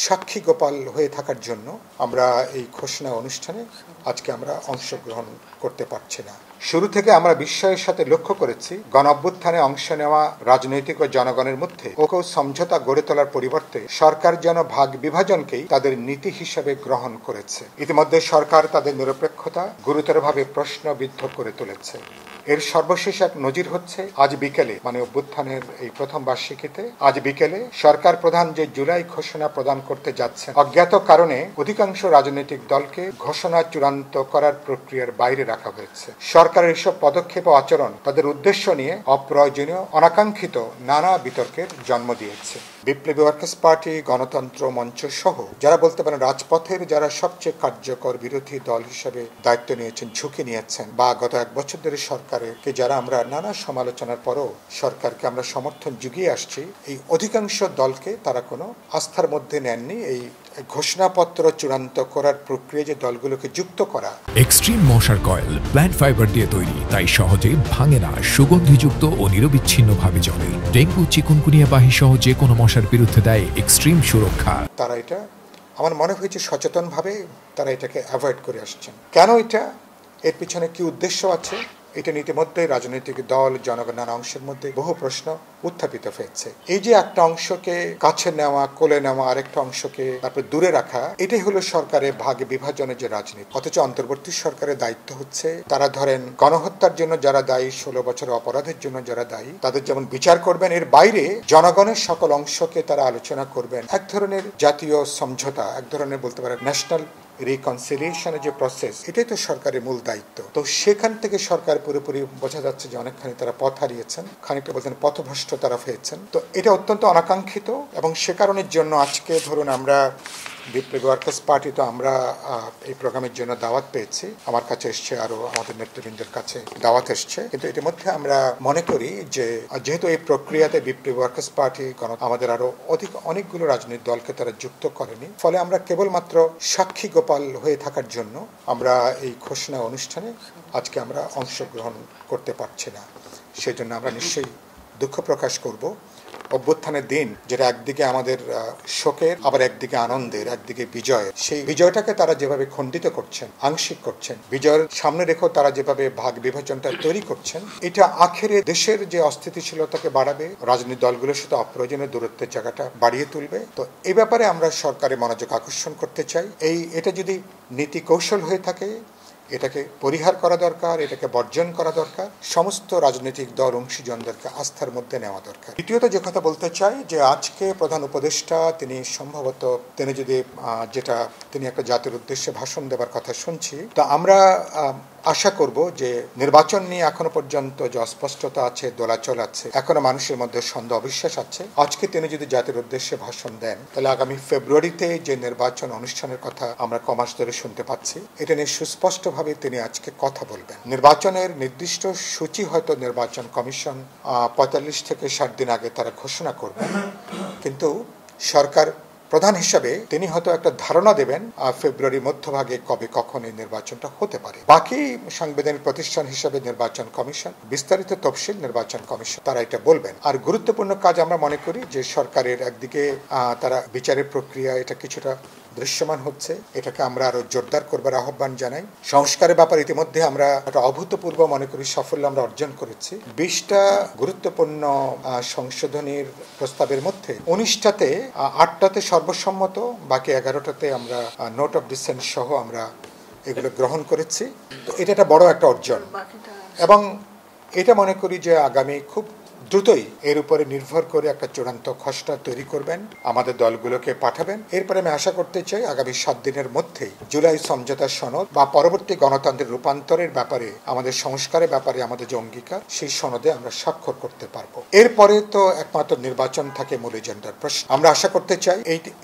সাক্ষী গোপাল হয়ে থাকার জন্য আমরা এই ঘোষণা অনুষ্ঠানে আজকে আমরা অংশগ্রহণ করতে পারছি না। শুরু থেকে আমরা বিস্ময়ের সাথে লক্ষ্য করেছি গণঅভ্যুত্থানে অংশ নেওয়া রাজনৈতিক ও জনগণের মধ্যে কেউ সমঝোতা গড়ে তোলার পরিবর্তে সরকার যেন ভাগ বিভাজনকেই তাদের নীতি হিসেবে গ্রহণ করেছে। ইতিমধ্যে সরকার তাদের নিরপেক্ষতা গুরুতরভাবে প্রশ্নবিদ্ধ করে তুলেছে। এর সর্বশেষ এক নজির হচ্ছে আজ বিকেলে, মানে অভ্যুত্থানের এই প্রথম বার্ষিকীতে আজ বিকেলে সরকার প্রধান যে জুলাই ঘোষণা প্রদান করতে যাচ্ছেন, অজ্ঞাত কারণে অধিকাংশ রাজনৈতিক দলকে ঘোষণা চূড়ান্ত করার প্রক্রিয়ার বাইরে রাখা হয়েছে। সরকারের এসব পদক্ষেপ ও আচরণ তাদের উদ্দেশ্য নিয়ে অপ্রয়োজনীয় অনাকাঙ্ক্ষিত নানা বিতর্কের জন্ম দিয়েছে। বিপ্লবী ওয়ার্কার্স পার্টি, গণতন্ত্র মঞ্চ সহ যারা বলতে পারেন রাজপথের যারা সবচেয়ে কার্যকর বিরোধী দল হিসেবে দায়িত্ব নিয়েছেন, ঝুঁকি নিয়েছেন, বা গত এক বছর ধরে সরকারকে যারা আমরা নানা সমালোচনার পরও সরকারকে আমরা সমর্থন জুগিয়ে আসছি, এই অধিকাংশ দলকে তারা কোনো আস্থার মধ্যে নেননি। এই ঘোষণাপত্র চূড়ান্ত করার প্রক্রিয়া যে দলগুলোকে যুক্ত করা। এক্সট্রিম মশার কয়েল প্ল্যান্ট ফাইবার দিয়ে তৈরি, তাই সহজে ভাঙে না, সুগন্ধিযুক্ত ও নিরবিচ্ছিন্নভাবে জ্বলে। ডেঙ্গু, চিকুনগুনিয়া বাহি সহ যে কোনো মশার বিরুদ্ধে দেয় এক্সট্রিম সুরক্ষা। তারা এটা আমার মনে হয়েছে সচেতনভাবে তারা এটাকে অ্যাভয়েড করে আসছেন। কেন এটা, এর পিছনে কি উদ্দেশ্য আছে, এটা ইতিমধ্যে রাজনৈতিক দল, জনগণ নানা অংশের মধ্যে বহু প্রশ্ন উত্থাপিত হয়েছে। এই যে একটা অংশকে কাছে নেওয়া, কোলে নেওয়া, আরেকটা অংশকে তারপর দূরে রাখা, এটাই হলো সরকারের ভাগ বিভাজনের যে রাজনীতি। অথচ অন্তর্বর্তী সরকারের দায়িত্ব হচ্ছে তারা ধরেন গণহত্যার জন্য যারা দায়ী, 16 বছরের অপরাধের জন্য যারা দায়ী, তাদের যেমন বিচার করবেন, এর বাইরে জনগণের সকল অংশকে তারা আলোচনা করবেন। এক ধরনের জাতীয় সমঝোতা, এক ধরনের বলতে পারেন ন্যাশনাল রিকনসিলিয়েশনের যে প্রসেস, এটাই তো সরকারের মূল দায়িত্ব। তো সেখান থেকে সরকার পুরোপুরি বোঝা যাচ্ছে যে অনেকখানি তারা পথ হারিয়েছেন, খানিকটা বলছেন পথভ্রষ্ট তারা হয়েছেন। তো এটা অত্যন্ত অনাকাঙ্ক্ষিত, এবং সে কারণের জন্য আজকে ধরুন আমরা বিপ্লবী ওয়ার্কার্স পার্টি তো আমরা এই প্রোগ্রামের জন্য দাওয়াত পেয়েছি, আমার কাছে এসছে, আরো আমাদের নেতৃবৃন্দের কাছে দাওয়াত এসছে। কিন্তু ইতিমধ্যে আমরা মনে করি যে যেহেতু এই প্রক্রিয়াতে বিপ্লবী ওয়ার্কার্স পার্টি আমাদের আরো অনেকগুলো রাজনৈতিক দলকে তারা যুক্ত করেনি, ফলে আমরা কেবলমাত্র সাক্ষী গোপাল হয়ে থাকার জন্য আমরা এই ঘোষণা অনুষ্ঠানে আজকে আমরা অংশগ্রহণ করতে পারছি না। সেজন্য আমরা নিশ্চয়ই দুঃখ প্রকাশ করব। অভ্যুত্থানের দিন যেটা একদিকে আমাদের শোকের, আবার একদিকে আনন্দের, একদিকে বিজয়ের, সেই বিজয়টাকে তারা যেভাবে খণ্ডিত করছেন, আংশিক করছেন, বিজয়ের সামনে রেখেও তারা যেভাবে ভাগ বিভাজনটা তৈরি করছেন, এটা আখেরে দেশের যে অস্থিতিশীলতাকে বাড়াবে, রাজনৈতিক দলগুলোর সাথে অপ্রয়োজনীয় দূরত্বের জায়গাটা বাড়িয়ে তুলবে। তো এই ব্যাপারে আমরা সরকারের মনোযোগ আকর্ষণ করতে চাই। এটা যদি নীতি কৌশল হয়ে থাকে, এটাকে পরিহার করা দরকার, এটাকে বর্জন করা দরকার, সমস্ত রাজনৈতিক দল অংশীজনদেরকে আস্থার মধ্যে নেওয়া দরকার। দ্বিতীয়ত যে কথা বলতে চাই যে আজকে প্রধান উপদেষ্টা তিনি সম্ভবত যদি তিনি একটা জাতির উদ্দেশ্যে ভাষণ দেবার কথা শুনছি, তো আমরা আশা করব যে নির্বাচন নিয়ে এখনো পর্যন্ত যে অস্পষ্টতা আছে, দোলাচল আছে, এখনো মানুষের মধ্যে সন্দেহ অবিশ্বাস আছে। আজকে তিনি যদি জাতির উদ্দেশ্যে ভাষণ দেন, তাহলে আগামী ফেব্রুয়ারিতে যে নির্বাচন অনুষ্ঠানের কথা আমরা কমাস ধরে শুনতে পাচ্ছি, এটা নিয়ে সুস্পষ্টভাবে তিনি আজকে কথা বলবেন। নির্বাচনের নির্দিষ্ট সূচি হয়তো নির্বাচন কমিশন 45 থেকে 60 দিন আগে তারা ঘোষণা করবেন, কিন্তু সরকার প্রধান হিসাবে তিনি হয়তো একটা ধারণা দেবেন ফেব্রুয়ারির মধ্যভাগে কবে কখন এই নির্বাচনটা হতে পারে। বাকি সাংবিধানিক প্রতিষ্ঠান হিসাবে নির্বাচন কমিশন, বিস্তারিত তফসিল নির্বাচন কমিশন, তারা এটা বলবেন। আর গুরুত্বপূর্ণ কাজ আমরা মনে করি যে সরকারের একদিকে তারা বিচারের প্রক্রিয়া এটা কিছুটা দৃশ্যমান হচ্ছে, এটাকে আমরা আরো জোরদার করবার আহ্বান জানাই। সংস্কারের ব্যাপারে ইতিমধ্যে আমরা একটা অভূতপূর্ব মনে করি সাফল্য আমরা অর্জন করেছি। 20টা গুরুত্বপূর্ণ সংশোধনীর প্রস্তাবের মধ্যে 19টাতে 8টাতে সর্বসম্মত, বাকি 11টাতে আমরা নোট অফ ডিসেন্ট সহ আমরা এগুলো গ্রহণ করেছি। তো এটা একটা বড় একটা অর্জন, এবং এটা মনে করি যে আগামী খুব দ্রুতই এর উপরে নির্ভর করে একটা চূড়ান্ত খসড়া তৈরি করবেন, আমাদের দলগুলোকে পাঠাবেন। এরপরে আমি আশা করতে চাই আগামী 7 দিনের মধ্যেই জুলাই সমঝোতা সনদ বা পরবর্তী গণতন্ত্রের রূপান্তরের ব্যাপারে, আমাদের সংস্কারের ব্যাপারে আমাদের যে অঙ্গীকার, সেই সনদে আমরা স্বাক্ষর করতে পারবো। এরপরে তো একমাত্র নির্বাচন থাকে মূল এজেন্ডার প্রশ্ন। আমরা আশা করতে চাই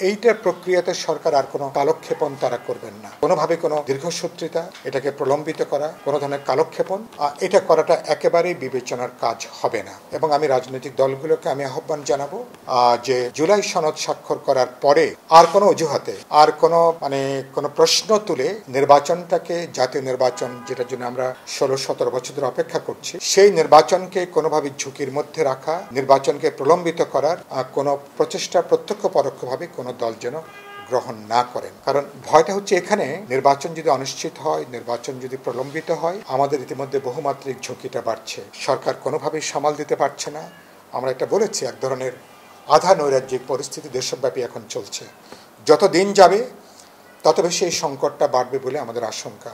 এইটার প্রক্রিয়াতে সরকার আর কোনো কালক্ষেপণ তারা করবেন না, কোনোভাবে কোনো দীর্ঘসূত্রিতা, এটাকে প্রলম্বিত করা, কোনো ধরনের কালক্ষেপণ, এটা করাটা একেবারেই বিবেচনার কাজ হবে না। এবং আমি রাজনৈতিক দলগুলোকে আমি আহ্বান জানাবো যে জুলাই সনদ স্বাক্ষর করার পরে আর কোনো অজুহাতে আর কোনো প্রশ্ন তুলে নির্বাচনটাকে, জাতীয় নির্বাচন যেটার জন্য আমরা 16-17 বছর ধরে অপেক্ষা করছি, সেই নির্বাচনকে কোনোভাবে ঝুঁকির মধ্যে রাখা, নির্বাচনকে প্রলম্বিত করার কোনো প্রচেষ্টা প্রত্যক্ষ পরোক্ষভাবে কোনো দল যেন গ্রহণ না করেন। কারণ ভয়টা হচ্ছে এখানে নির্বাচন যদি অনিশ্চিত হয়, নির্বাচন যদি প্রলম্বিত হয়, আমাদের ইতিমধ্যে বহুমাত্রিক ঝুঁকিটা বাড়ছে। সরকার কোনোভাবেই সামাল দিতে পারছে না। আমরা এটা বলেছি, এক ধরনের আধা নৈরাজ্যিক পরিস্থিতি দেশব্যাপী এখন চলছে। যত দিন যাবে তত বেশি এই সংকটটা বাড়বে বলে আমাদের আশঙ্কা।